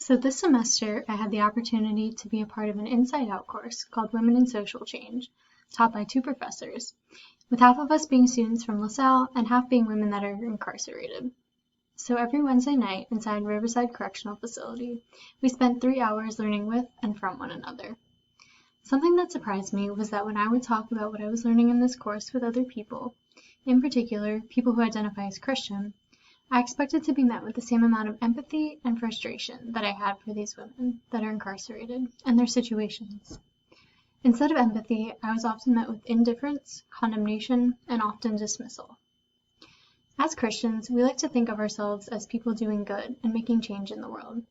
So this semester, I had the opportunity to be a part of an Inside Out course called Women in Social Change, taught by two professors, with half of us being students from LaSalle and half being women that are incarcerated. So every Wednesday night inside Riverside Correctional Facility, we spent 3 hours learning with and from one another. Something that surprised me was that when I would talk about what I was learning in this course with other people, in particular people who identify as Christian, I expected to be met with the same amount of empathy and frustration that I had for these women that are incarcerated and their situations. Instead of empathy, I was often met with indifference, condemnation, and often dismissal. As Christians, we like to think of ourselves as people doing good and making change in the world,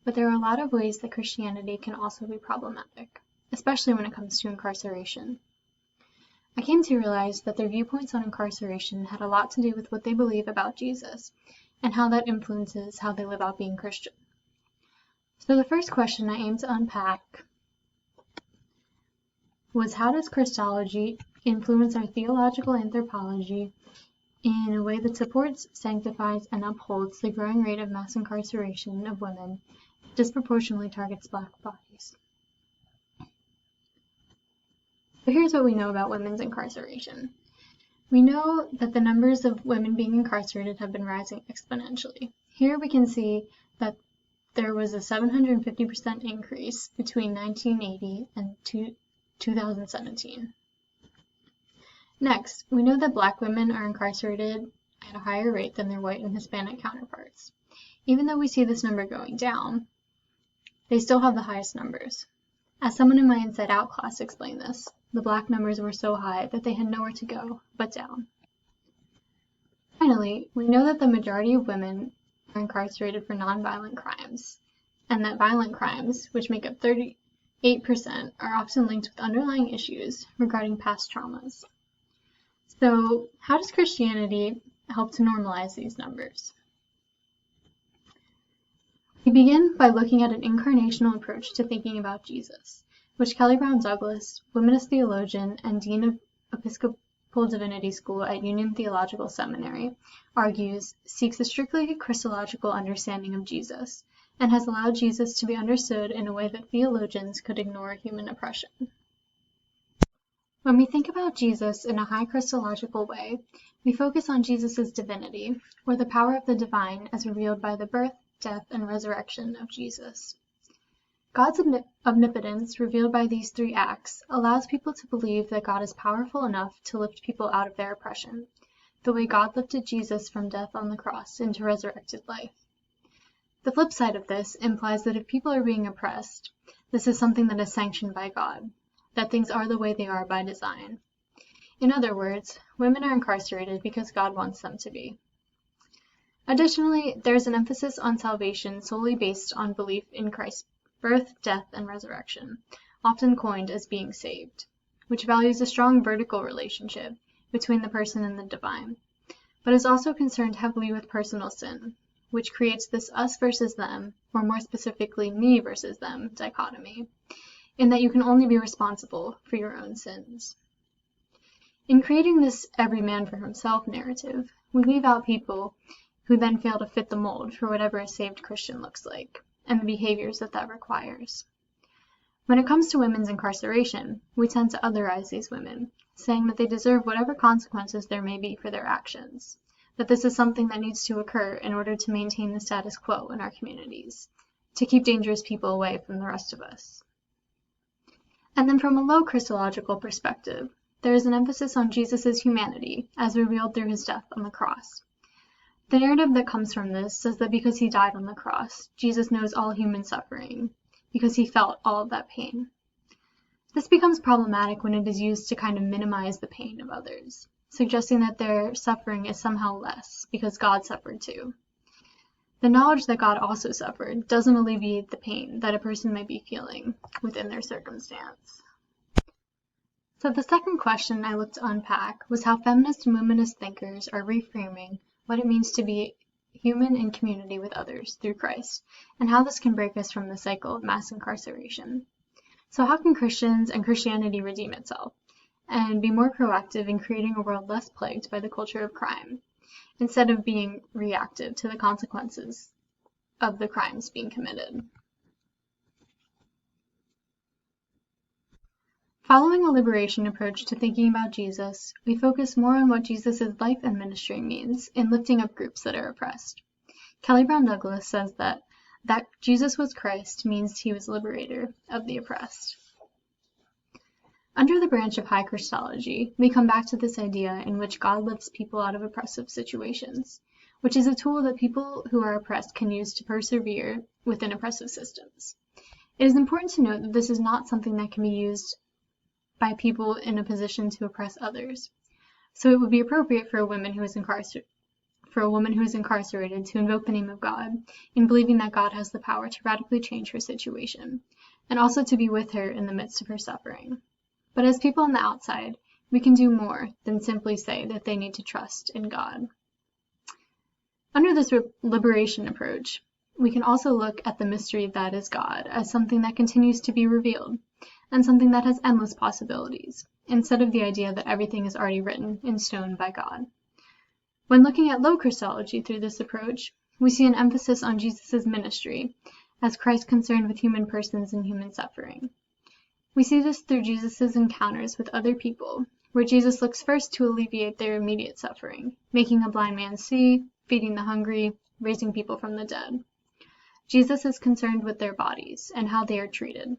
but there are a lot of ways that Christianity can also be problematic, especially when it comes to incarceration. I came to realize that their viewpoints on incarceration had a lot to do with what they believe about Jesus and how that influences how they live out being Christian. So the first question I aimed to unpack was, how does Christology influence our theological anthropology in a way that supports, sanctifies, and upholds the growing rate of mass incarceration of women that disproportionately targets Black bodies? So here's what we know about women's incarceration. We know that the numbers of women being incarcerated have been rising exponentially. Here we can see that there was a 750% increase between 1980 and 2017. Next, we know that Black women are incarcerated at a higher rate than their white and Hispanic counterparts. Even though we see this number going down, they still have the highest numbers. As someone in my Inside Out class explained this, the Black numbers were so high that they had nowhere to go but down. Finally, we know that the majority of women are incarcerated for nonviolent crimes, and that violent crimes, which make up 38%, are often linked with underlying issues regarding past traumas. So, how does Christianity help to normalize these numbers? We begin by looking at an incarnational approach to thinking about Jesus, which Kelly Brown Douglas, womanist theologian and dean of Episcopal Divinity School at Union Theological Seminary, argues seeks a strictly Christological understanding of Jesus, and has allowed Jesus to be understood in a way that theologians could ignore human oppression. When we think about Jesus in a high Christological way, we focus on Jesus' divinity, or the power of the divine as revealed by the birth, death, and resurrection of Jesus. God's omnipotence, revealed by these three acts, allows people to believe that God is powerful enough to lift people out of their oppression, the way God lifted Jesus from death on the cross into resurrected life. The flip side of this implies that if people are being oppressed, this is something that is sanctioned by God, that things are the way they are by design. In other words, women are incarcerated because God wants them to be. Additionally, there is an emphasis on salvation solely based on belief in Christ's birth, death, and resurrection, often coined as being saved, which values a strong vertical relationship between the person and the divine, but is also concerned heavily with personal sin, which creates this us versus them, or more specifically me versus them, dichotomy, in that you can only be responsible for your own sins. In creating this every man for himself narrative, we leave out people who then fail to fit the mold for whatever a saved Christian looks like, and the behaviors that requires. When it comes to women's incarceration, we tend to otherize these women, saying that they deserve whatever consequences there may be for their actions, that this is something that needs to occur in order to maintain the status quo in our communities, to keep dangerous people away from the rest of us. And then from a low Christological perspective, there is an emphasis on Jesus' humanity as revealed through his death on the cross. The narrative that comes from this says that because he died on the cross, Jesus knows all human suffering, because he felt all of that pain. This becomes problematic when it is used to kind of minimize the pain of others, suggesting that their suffering is somehow less, because God suffered too. The knowledge that God also suffered doesn't alleviate the pain that a person might be feeling within their circumstance. So the second question I looked to unpack was how feminist and womanist thinkers are reframing what it means to be human in community with others through Christ, and how this can break us from the cycle of mass incarceration. So how can Christians and Christianity redeem itself, and be more proactive in creating a world less plagued by the culture of crime, instead of being reactive to the consequences of the crimes being committed? Following a liberation approach to thinking about Jesus, we focus more on what Jesus' life and ministry means in lifting up groups that are oppressed. Kelly Brown Douglas says that Jesus was Christ means he was liberator of the oppressed. Under the branch of high Christology, we come back to this idea in which God lifts people out of oppressive situations, which is a tool that people who are oppressed can use to persevere within oppressive systems. It is important to note that this is not something that can be used by people in a position to oppress others. So it would be appropriate for a woman who is incarcerated to invoke the name of God in believing that God has the power to radically change her situation, and also to be with her in the midst of her suffering. But as people on the outside, we can do more than simply say that they need to trust in God. Under this liberation approach, we can also look at the mystery that is God as something that continues to be revealed, and something that has endless possibilities, instead of the idea that everything is already written in stone by God. When looking at low Christology through this approach, we see an emphasis on Jesus' ministry as Christ concerned with human persons and human suffering. We see this through Jesus' encounters with other people, where Jesus looks first to alleviate their immediate suffering, making a blind man see, feeding the hungry, raising people from the dead. Jesus is concerned with their bodies and how they are treated.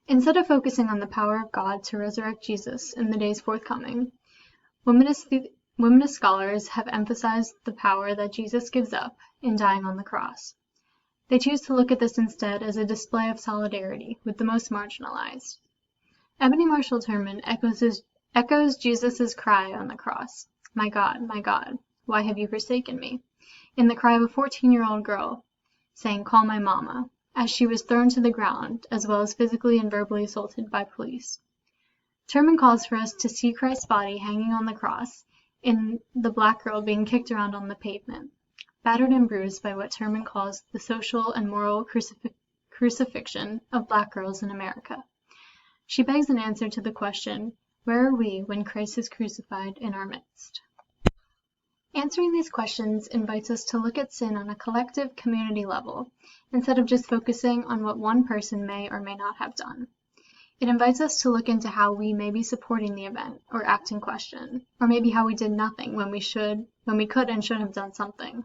Instead of focusing on the power of God to resurrect Jesus in the days forthcoming, womanist scholars have emphasized the power that Jesus gives up in dying on the cross. They choose to look at this instead as a display of solidarity with the most marginalized. Ebony Marshall Terman echoes Jesus' cry on the cross, my God, why have you forsaken me?" in the cry of a 14-year-old girl saying, "Call my mama," as she was thrown to the ground, as well as physically and verbally assaulted by police. Terman calls for us to see Christ's body hanging on the cross in the black girl being kicked around on the pavement, battered and bruised by what Terman calls the social and moral crucifixion of black girls in America. She begs an answer to the question, where are we when Christ is crucified in our midst? Answering these questions invites us to look at sin on a collective community level, instead of just focusing on what one person may or may not have done. It invites us to look into how we may be supporting the event or act in question, or maybe how we did nothing when we could and should have done something.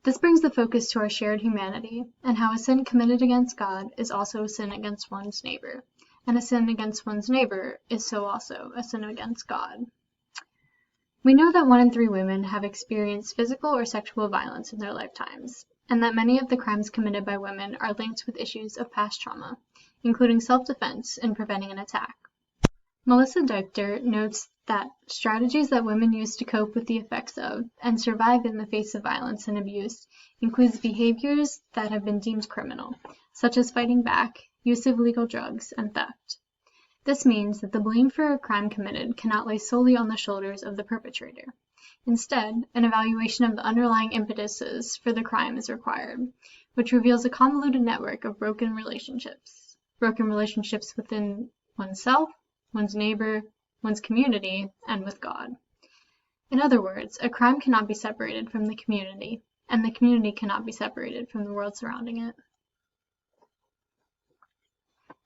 This brings the focus to our shared humanity, and how a sin committed against God is also a sin against one's neighbor, and a sin against one's neighbor is so also a sin against God. We know that 1 in 3 women have experienced physical or sexual violence in their lifetimes, and that many of the crimes committed by women are linked with issues of past trauma, including self-defense and preventing an attack. Melissa Deichter notes that strategies that women use to cope with the effects of and survive in the face of violence and abuse includes behaviors that have been deemed criminal, such as fighting back, use of illegal drugs, and theft. This means that the blame for a crime committed cannot lay solely on the shoulders of the perpetrator. Instead, an evaluation of the underlying impetuses for the crime is required, which reveals a convoluted network of broken relationships within oneself, one's neighbor, one's community, and with God. In other words, a crime cannot be separated from the community, and the community cannot be separated from the world surrounding it.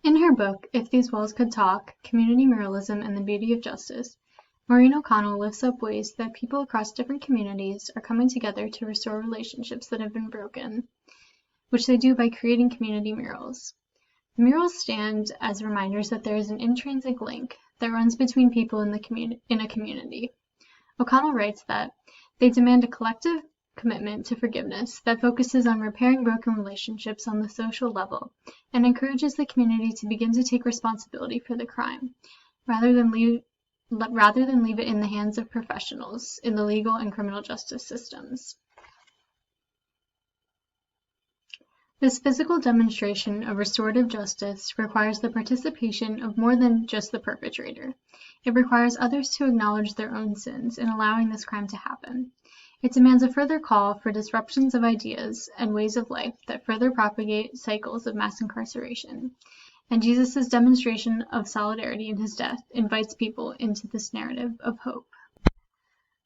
In her book, If These Walls Could Talk, Community Muralism and the Beauty of Justice, Maureen O'Connell lifts up ways that people across different communities are coming together to restore relationships that have been broken, which they do by creating community murals. The murals stand as reminders that there is an intrinsic link that runs between people in a community. O'Connell writes that they demand a collective commitment to forgiveness that focuses on repairing broken relationships on the social level and encourages the community to begin to take responsibility for the crime, rather than leave it in the hands of professionals in the legal and criminal justice systems. This physical demonstration of restorative justice requires the participation of more than just the perpetrator. It requires others to acknowledge their own sins in allowing this crime to happen. It demands a further call for disruptions of ideas and ways of life that further propagate cycles of mass incarceration. And Jesus' demonstration of solidarity in his death invites people into this narrative of hope.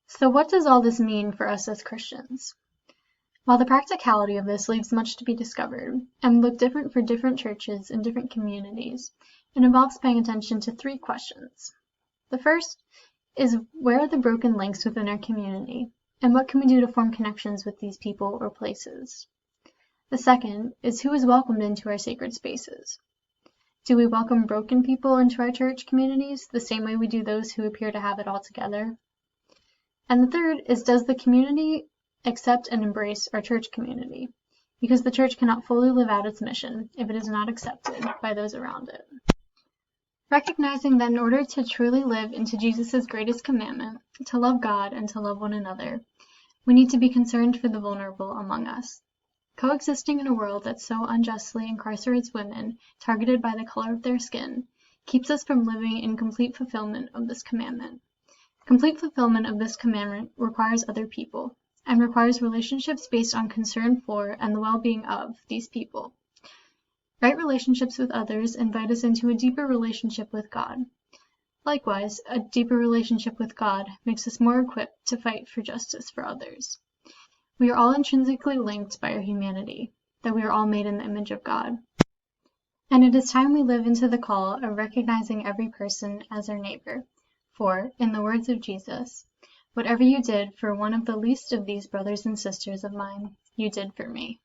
So what does all this mean for us as Christians? While the practicality of this leaves much to be discovered, and look different for different churches and different communities, It involves paying attention to 3 questions. The first is, where are the broken links within our community, and what can we do to form connections with these people or places? The second is, who is welcomed into our sacred spaces? Do we welcome broken people into our church communities the same way we do those who appear to have it all together? And the third is, does the community accept and embrace our church community? Because the church cannot fully live out its mission if it is not accepted by those around it. Recognizing that in order to truly live into Jesus' greatest commandment, to love God and to love one another, we need to be concerned for the vulnerable among us. Coexisting in a world that so unjustly incarcerates women targeted by the color of their skin keeps us from living in complete fulfillment of this commandment. Complete fulfillment of this commandment requires other people, and requires relationships based on concern for and the well-being of these people. Right relationships with others invite us into a deeper relationship with God. Likewise, a deeper relationship with God makes us more equipped to fight for justice for others. We are all intrinsically linked by our humanity, that we are all made in the image of God. And it is time we live into the call of recognizing every person as our neighbor. For, in the words of Jesus, whatever you did for one of the least of these brothers and sisters of mine, you did for me.